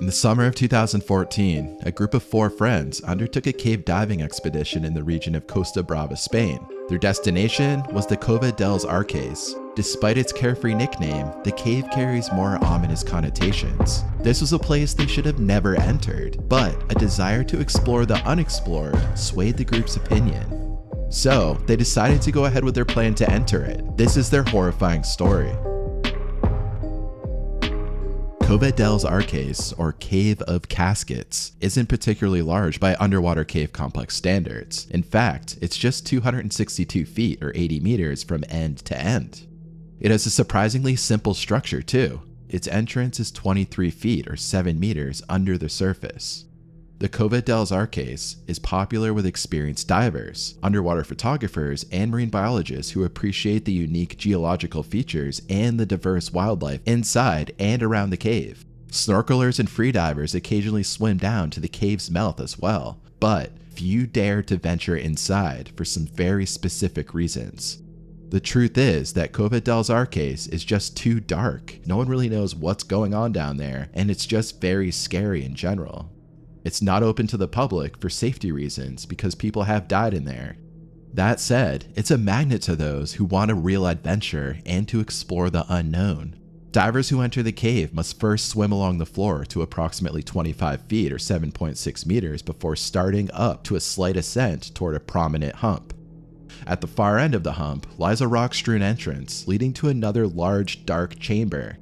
In the summer of 2014, a group of 4 friends undertook a cave diving expedition in the region of Costa, Brava, Spain. Their destination was the Cova dels Arques. Despite its carefree nickname, the cave carries more ominous connotations. This was a place they should have never entered, but a desire to explore the unexplored swayed the group's opinion. So, they decided to go ahead with their plan to enter it. This is their horrifying story. Cova dels Arques, or Cave of Caskets, isn't particularly large by underwater cave complex standards. In fact, it's just 262 feet or 80 meters from end to end. It has a surprisingly simple structure too. Its entrance is 23 feet or 7 meters under the surface. The Cova dels Arques is popular with experienced divers, underwater photographers, and marine biologists who appreciate the unique geological features and the diverse wildlife inside and around the cave. Snorkelers and freedivers occasionally swim down to the cave's mouth as well, but few dare to venture inside for some very specific reasons. The truth is that Cova dels Arques is just too dark. No one really knows what's going on down there, and it's just very scary in general. It's not open to the public for safety reasons because people have died in there. That said, it's a magnet to those who want a real adventure and to explore the unknown. Divers who enter the cave must first swim along the floor to approximately 25 feet or 7.6 meters before starting up to a slight ascent toward a prominent hump. At the far end of the hump lies a rock-strewn entrance leading to another large, dark chamber.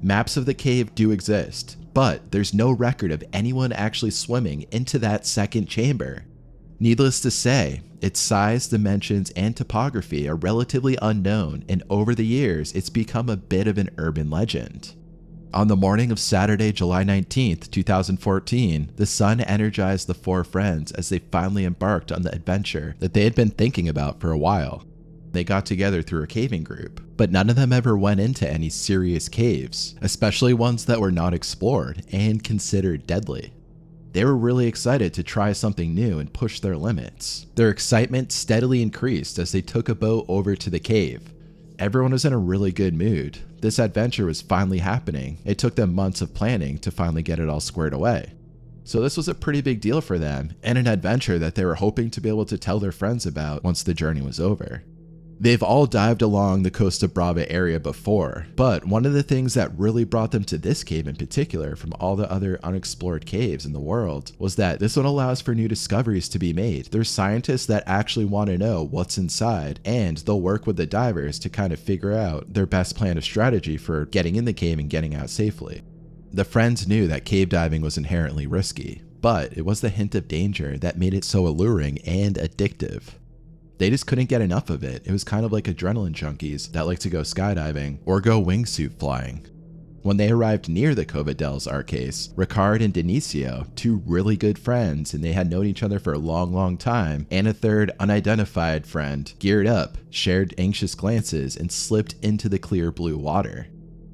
Maps of the cave do exist, but there's no record of anyone actually swimming into that second chamber. Needless to say, its size, dimensions, and topography are relatively unknown, and over the years, it's become a bit of an urban legend. On the morning of Saturday, July 19th, 2014, the sun energized the 4 friends as they finally embarked on the adventure that they had been thinking about for a while. They got together through a caving group, but none of them ever went into any serious caves, especially ones that were not explored and considered deadly. They were really excited to try something new and push their limits. Their excitement steadily increased as they took a boat over to the cave. Everyone was in a really good mood. This adventure was finally happening. It took them months of planning to finally get it all squared away. So this was a pretty big deal for them, and an adventure that they were hoping to be able to tell their friends about once the journey was over. They've all dived along the Costa Brava area before, but one of the things that really brought them to this cave in particular from all the other unexplored caves in the world was that this one allows for new discoveries to be made. There's scientists that actually want to know what's inside, and they'll work with the divers to kind of figure out their best plan of strategy for getting in the cave and getting out safely. The friends knew that cave diving was inherently risky, but it was the hint of danger that made it so alluring and addictive. They just couldn't get enough of it. It was kind of like adrenaline junkies that like to go skydiving or go wingsuit flying. When they arrived near the Cova dels Arques, Ricard and Denisio, 2 really good friends, and they had known each other for a long time, and a third unidentified friend, geared up, shared anxious glances, and slipped into the clear blue water.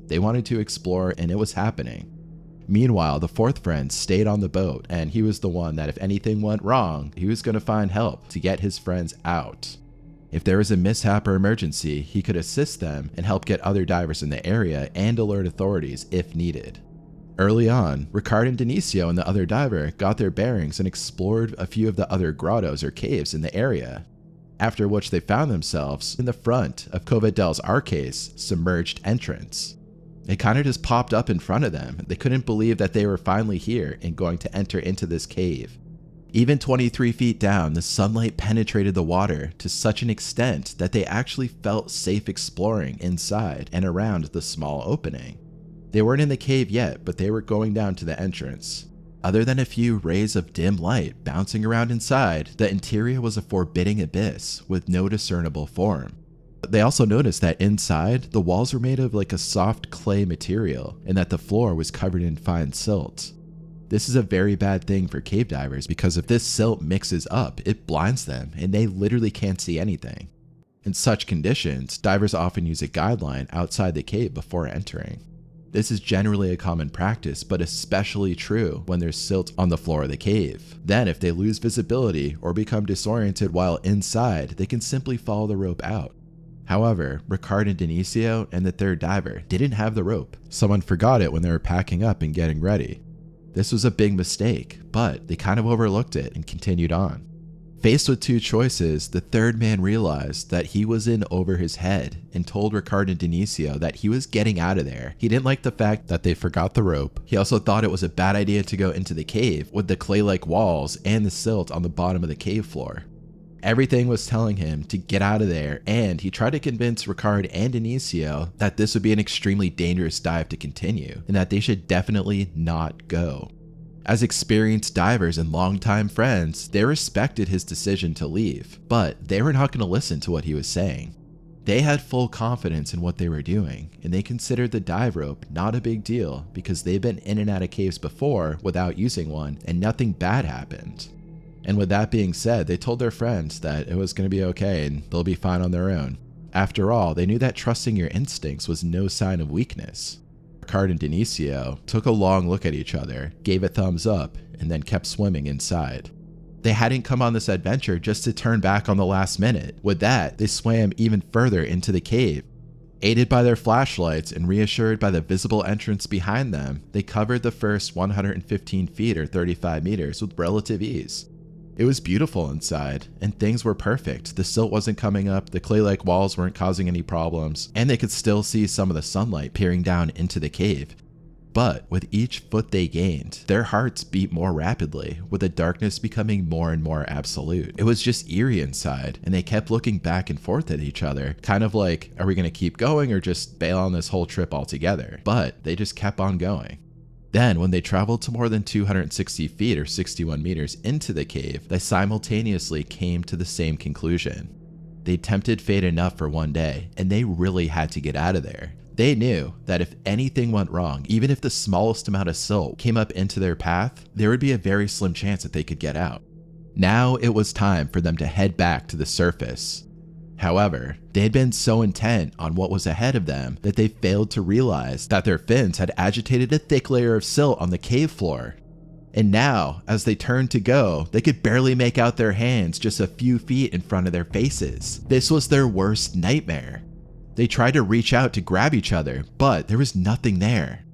They wanted to explore, and it was happening. Meanwhile, the 4th friend stayed on the boat, and he was the one that if anything went wrong, he was going to find help to get his friends out. If there was a mishap or emergency, he could assist them and help get other divers in the area and alert authorities if needed. Early on, Ricard and Denisio and the other diver got their bearings and explored a few of the other grottos or caves in the area, after which they found themselves in the front of Cova dels Arques' submerged entrance. It kind of just popped up in front of them. They couldn't believe that they were finally here and going to enter into this cave. Even 23 feet down, the sunlight penetrated the water to such an extent that they actually felt safe exploring inside and around the small opening. They weren't in the cave yet, but they were going down to the entrance. Other than a few rays of dim light bouncing around inside, the interior was a forbidding abyss with no discernible form. They also noticed that inside, the walls were made of like a soft clay material and that the floor was covered in fine silt. This is a very bad thing for cave divers because if this silt mixes up, it blinds them and they literally can't see anything. In such conditions, divers often use a guideline outside the cave before entering. This is generally a common practice, but especially true when there's silt on the floor of the cave. Then if they lose visibility or become disoriented while inside, they can simply follow the rope out. However, Ricard and Denisio and the 3rd diver didn't have the rope. Someone forgot it when they were packing up and getting ready. This was a big mistake, but they kind of overlooked it and continued on. Faced with two choices, the third man realized that he was in over his head and told Ricard and Denisio that he was getting out of there. He didn't like the fact that they forgot the rope. He also thought it was a bad idea to go into the cave with the clay-like walls and the silt on the bottom of the cave floor. Everything was telling him to get out of there, and he tried to convince Ricard and Denisio that this would be an extremely dangerous dive to continue and that they should definitely not go. As experienced divers and longtime friends, they respected his decision to leave, but they were not going to listen to what he was saying. They had full confidence in what they were doing, and they considered the dive rope not a big deal because they've been in and out of caves before without using one, and nothing bad happened. And with that being said, they told their friends that it was going to be okay and they'll be fine on their own. After all, they knew that trusting your instincts was no sign of weakness. Ricard and Denisio took a long look at each other, gave a thumbs up, and then kept swimming inside. They hadn't come on this adventure just to turn back on the last minute. With that, they swam even further into the cave. Aided by their flashlights and reassured by the visible entrance behind them, they covered the first 115 feet or 35 meters with relative ease. It was beautiful inside, and things were perfect. The silt wasn't coming up, the clay-like walls weren't causing any problems, and they could still see some of the sunlight peering down into the cave. But with each foot they gained, their hearts beat more rapidly, with the darkness becoming more and more absolute. It was just eerie inside, and they kept looking back and forth at each other, kind of like, are we going to keep going or just bail on this whole trip altogether? But they just kept on going. Then, when they traveled to more than 260 feet or 61 meters into the cave, they simultaneously came to the same conclusion. They tempted fate enough for one day, and they really had to get out of there. They knew that if anything went wrong, even if the smallest amount of silt came up into their path, there would be a very slim chance that they could get out. Now it was time for them to head back to the surface. However, they had been so intent on what was ahead of them that they failed to realize that their fins had agitated a thick layer of silt on the cave floor. And now, as they turned to go, they could barely make out their hands just a few feet in front of their faces. This was their worst nightmare. They tried to reach out to grab each other, but there was nothing there.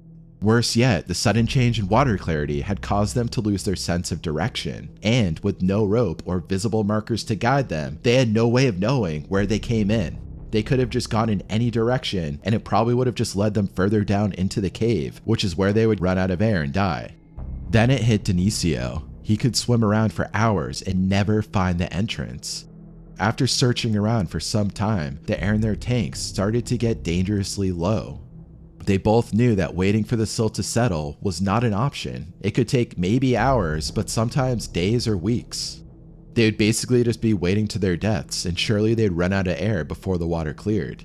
Worse yet, the sudden change in water clarity had caused them to lose their sense of direction, and with no rope or visible markers to guide them, they had no way of knowing where they came in. They could have just gone in any direction, and it probably would have just led them further down into the cave, which is where they would run out of air and die. Then it hit Denisio. He could swim around for hours and never find the entrance. After searching around for some time, the air in their tanks started to get dangerously low. They both knew that waiting for the silt to settle was not an option. It could take maybe hours, but sometimes days or weeks. They would basically just be waiting to their deaths, and surely they'd run out of air before the water cleared.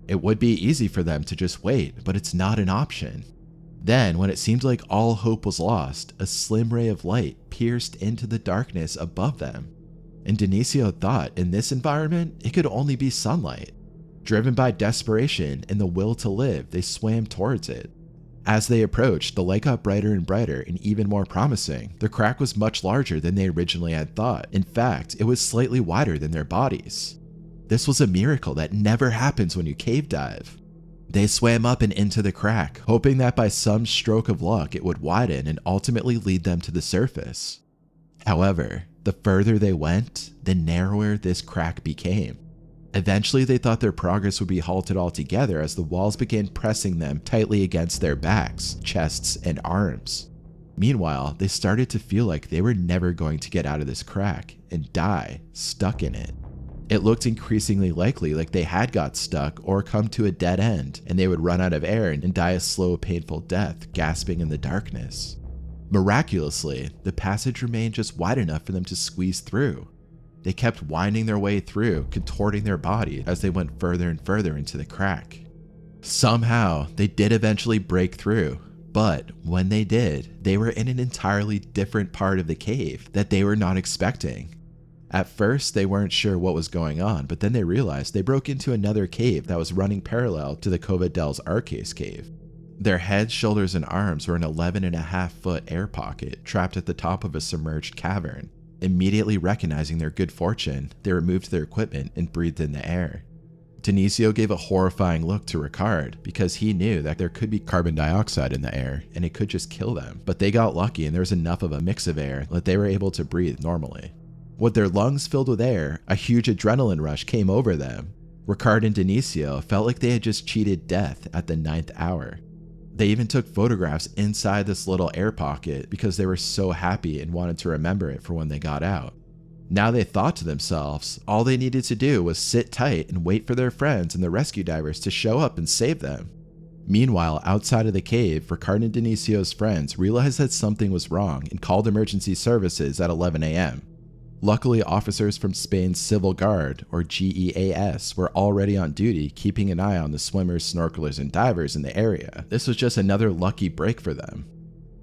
It would be easy for them to just wait, but it's not an option. Then, when it seemed like all hope was lost, a slim ray of light pierced into the darkness above them. And Denisio thought in this environment, it could only be sunlight. Driven by desperation and the will to live, they swam towards it. As they approached, the light got brighter and brighter and even more promising. The crack was much larger than they originally had thought. In fact, it was slightly wider than their bodies. This was a miracle that never happens when you cave dive. They swam up and into the crack, hoping that by some stroke of luck it would widen and ultimately lead them to the surface. However, the further they went, the narrower this crack became. Eventually, they thought their progress would be halted altogether as the walls began pressing them tightly against their backs, chests, and arms. Meanwhile, they started to feel like they were never going to get out of this crack and die stuck in it. It looked increasingly likely like they had got stuck or come to a dead end, and they would run out of air and die a slow, painful death, gasping in the darkness. Miraculously, the passage remained just wide enough for them to squeeze through. They kept winding their way through, contorting their body as they went further and further into the crack. Somehow, they did eventually break through, but when they did, they were in an entirely different part of the cave that they were not expecting. At first, they weren't sure what was going on, but then they realized they broke into another cave that was running parallel to the Costa del Arse cave. Their heads, shoulders, and arms were an 11.5-foot air pocket trapped at the top of a submerged cavern. Immediately recognizing their good fortune, they removed their equipment and breathed in the air. Denisio gave a horrifying look to Ricard because he knew that there could be carbon dioxide in the air and it could just kill them. But they got lucky and there was enough of a mix of air that they were able to breathe normally. With their lungs filled with air, a huge adrenaline rush came over them. Ricard and Denisio felt like they had just cheated death at the 9th hour. They even took photographs inside this little air pocket because they were so happy and wanted to remember it for when they got out. Now they thought to themselves, all they needed to do was sit tight and wait for their friends and the rescue divers to show up and save them. Meanwhile, outside of the cave, Ricard and Denisio's friends realized that something was wrong and called emergency services at 11 a.m. Luckily, officers from Spain's Civil Guard, or GEAS, were already on duty keeping an eye on the swimmers, snorkelers, and divers in the area. This was just another lucky break for them.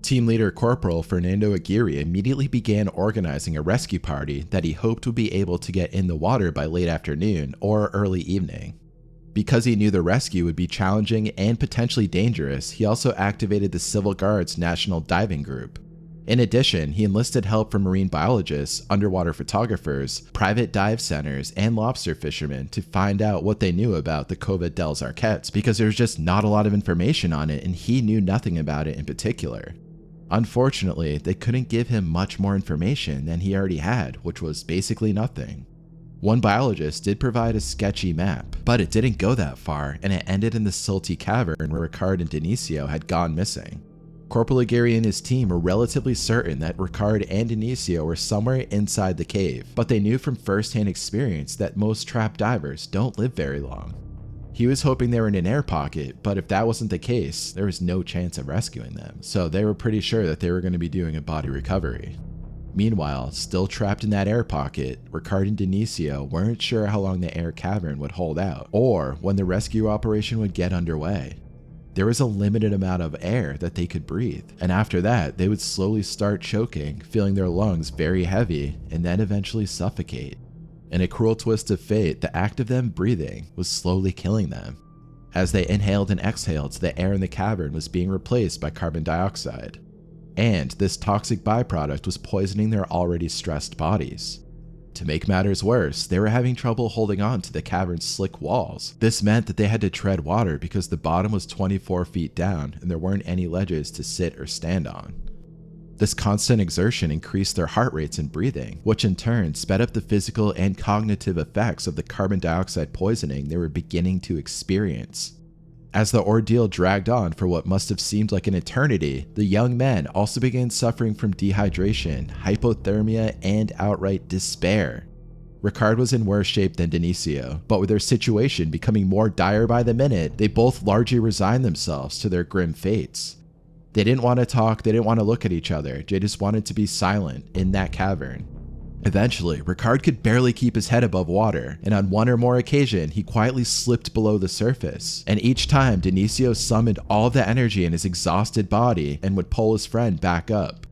Team leader Corporal Fernando Aguirre immediately began organizing a rescue party that he hoped would be able to get in the water by late afternoon or early evening. Because he knew the rescue would be challenging and potentially dangerous, he also activated the Civil Guard's National Diving Group. In addition, he enlisted help from marine biologists, underwater photographers, private dive centers, and lobster fishermen to find out what they knew about the Cova dels Arquets because there was just not a lot of information on it and he knew nothing about it in particular. Unfortunately, they couldn't give him much more information than he already had, which was basically nothing. One biologist did provide a sketchy map, but it didn't go that far and it ended in the silty cavern where Ricard and Denisio had gone missing. Corporal Aguirre and his team were relatively certain that Ricard and Denisio were somewhere inside the cave, but they knew from first-hand experience that most trapped divers don't live very long. He was hoping they were in an air pocket, but if that wasn't the case, there was no chance of rescuing them, so they were pretty sure that they were going to be doing a body recovery. Meanwhile, still trapped in that air pocket, Ricard and Denisio weren't sure how long the air cavern would hold out, or when the rescue operation would get underway. There was a limited amount of air that they could breathe, and after that, they would slowly start choking, feeling their lungs very heavy, and then eventually suffocate. In a cruel twist of fate, the act of them breathing was slowly killing them. As they inhaled and exhaled, the air in the cavern was being replaced by carbon dioxide. And this toxic byproduct was poisoning their already stressed bodies. To make matters worse, they were having trouble holding on to the cavern's slick walls. This meant that they had to tread water because the bottom was 24 feet down and there weren't any ledges to sit or stand on. This constant exertion increased their heart rates and breathing, which in turn sped up the physical and cognitive effects of the carbon dioxide poisoning they were beginning to experience. As the ordeal dragged on for what must have seemed like an eternity, the young men also began suffering from dehydration, hypothermia, and outright despair. Ricard was in worse shape than Denisio, but with their situation becoming more dire by the minute, they both largely resigned themselves to their grim fates. They didn't want to talk, they didn't want to look at each other, they just wanted to be silent in that cavern. Eventually, Ricard could barely keep his head above water, and on one or more occasion, he quietly slipped below the surface. And each time, Denisio summoned all of the energy in his exhausted body and would pull his friend back up.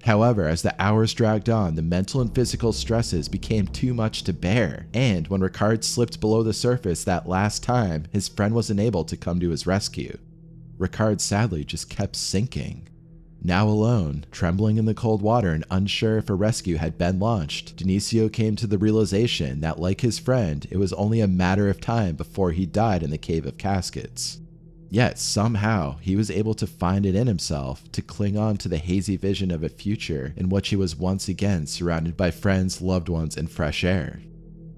However, as the hours dragged on, the mental and physical stresses became too much to bear, and when Ricard slipped below the surface that last time, his friend wasn't able to come to his rescue. Ricard sadly just kept sinking. Now alone, trembling in the cold water and unsure if a rescue had been launched, Denisio came to the realization that, like his friend, it was only a matter of time before he died in the Cave of Caskets. Yet somehow, he was able to find it in himself to cling on to the hazy vision of a future in which he was once again surrounded by friends, loved ones, and fresh air.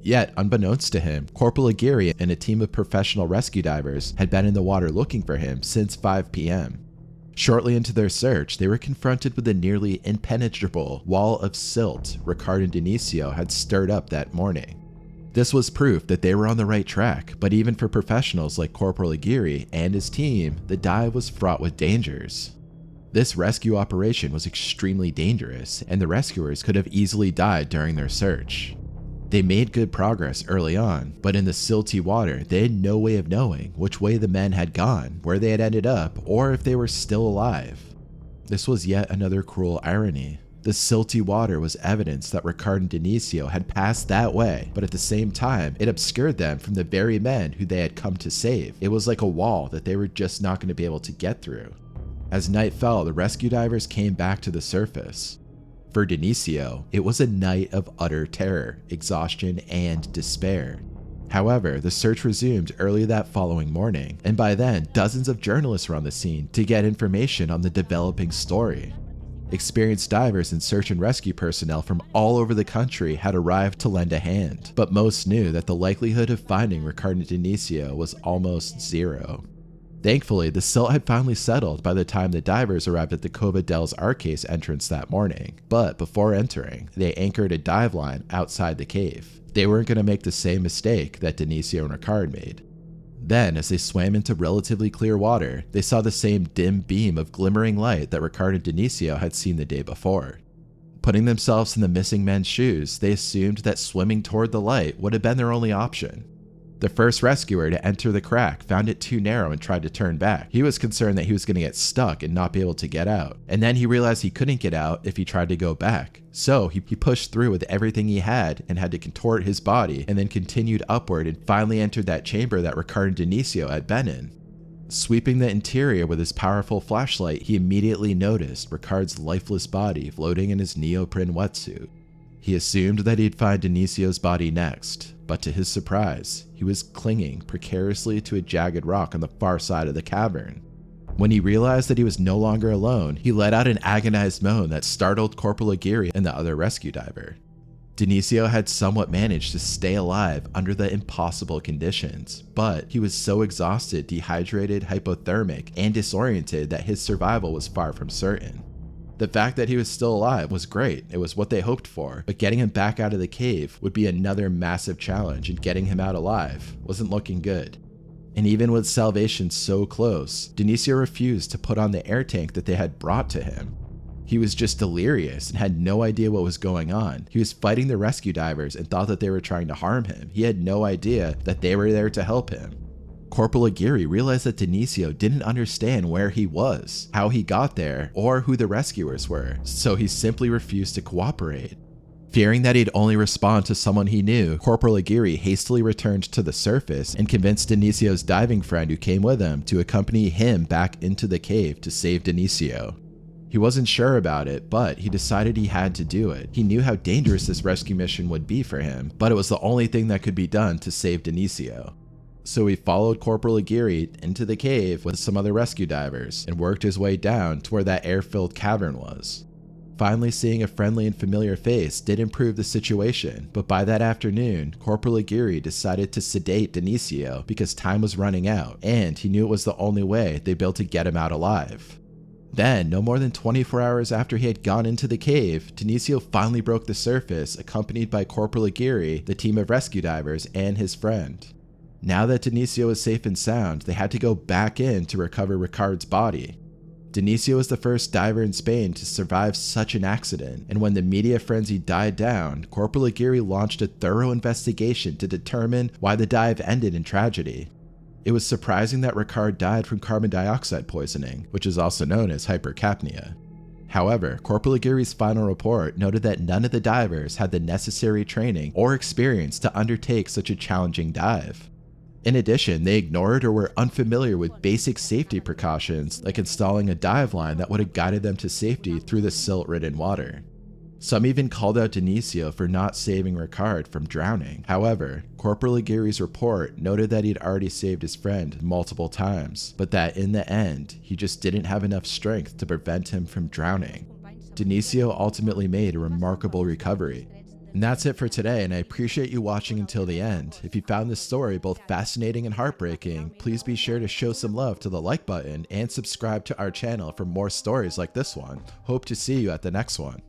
Yet, unbeknownst to him, Corporal Aguirre and a team of professional rescue divers had been in the water looking for him since 5 p.m. Shortly into their search, they were confronted with the nearly impenetrable wall of silt Ricard and Denisio had stirred up that morning. This was proof that they were on the right track, but even for professionals like Corporal Aguirre and his team, the dive was fraught with dangers. This rescue operation was extremely dangerous, and the rescuers could have easily died during their search. They made good progress early on, but in the silty water, they had no way of knowing which way the men had gone, where they had ended up, or if they were still alive. This was yet another cruel irony. The silty water was evidence that Ricard and Denisio had passed that way, but at the same time, it obscured them from the very men who they had come to save. It was like a wall that they were just not going to be able to get through. As night fell, the rescue divers came back to the surface. For Denisio, it was a night of utter terror, exhaustion, and despair. However, the search resumed early that following morning, and by then, dozens of journalists were on the scene to get information on the developing story. Experienced divers and search and rescue personnel from all over the country had arrived to lend a hand, but most knew that the likelihood of finding Ricard and Denisio was almost zero. Thankfully, the silt had finally settled by the time the divers arrived at the Cova dels Arces entrance that morning, but before entering, they anchored a dive line outside the cave. They weren't going to make the same mistake that Denisio and Ricard made. Then, as they swam into relatively clear water, they saw the same dim beam of glimmering light that Ricard and Denisio had seen the day before. Putting themselves in the missing men's shoes, they assumed that swimming toward the light would have been their only option. The first rescuer to enter the crack found it too narrow and tried to turn back. He was concerned that he was going to get stuck and not be able to get out. And then he realized he couldn't get out if he tried to go back. So he pushed through with everything he had and had to contort his body, and then continued upward and finally entered that chamber that Ricard and Denisio had been in. Sweeping the interior with his powerful flashlight, he immediately noticed Ricard's lifeless body floating in his neoprene wetsuit. He assumed that he'd find Denisio's body next, but to his surprise, he was clinging precariously to a jagged rock on the far side of the cavern. When he realized that he was no longer alone, he let out an agonized moan that startled Corporal Aguirre and the other rescue diver. Denisio had somewhat managed to stay alive under the impossible conditions, but he was so exhausted, dehydrated, hypothermic, and disoriented that his survival was far from certain. The fact that he was still alive was great, it was what they hoped for, but getting him back out of the cave would be another massive challenge, and getting him out alive wasn't looking good. And even with salvation so close, Denisio refused to put on the air tank that they had brought to him. He was just delirious and had no idea what was going on. He was fighting the rescue divers and thought that they were trying to harm him. He had no idea that they were there to help him. Corporal Aguirre realized that Denisio didn't understand where he was, how he got there, or who the rescuers were, so he simply refused to cooperate. Fearing that he'd only respond to someone he knew, Corporal Aguirre hastily returned to the surface and convinced Denisio's diving friend who came with him to accompany him back into the cave to save Denisio. He wasn't sure about it, but he decided he had to do it. He knew how dangerous this rescue mission would be for him, but it was the only thing that could be done to save Denisio. So he followed Corporal Aguirre into the cave with some other rescue divers and worked his way down to where that air-filled cavern was. Finally seeing a friendly and familiar face did improve the situation, but by that afternoon, Corporal Aguirre decided to sedate Denisio because time was running out, and he knew it was the only way they'd be able to get him out alive. Then, no more than 24 hours after he had gone into the cave, Denisio finally broke the surface, accompanied by Corporal Aguirre, the team of rescue divers, and his friend. Now that Denisio was safe and sound, they had to go back in to recover Ricard's body. Denisio was the first diver in Spain to survive such an accident, and when the media frenzy died down, Corporal Aguirre launched a thorough investigation to determine why the dive ended in tragedy. It was surprising that Ricard died from carbon dioxide poisoning, which is also known as hypercapnia. However, Corporal Aguirre's final report noted that none of the divers had the necessary training or experience to undertake such a challenging dive. In addition, they ignored or were unfamiliar with basic safety precautions like installing a dive line that would have guided them to safety through the silt-ridden water. Some even called out Denisio for not saving Ricard from drowning. However, Corporal Aguirre's report noted that he'd already saved his friend multiple times, but that in the end, he just didn't have enough strength to prevent him from drowning. Denisio ultimately made a remarkable recovery. And that's it for today, and I appreciate you watching until the end. If you found this story both fascinating and heartbreaking, please be sure to show some love to the like button and subscribe to our channel for more stories like this one. Hope to see you at the next one.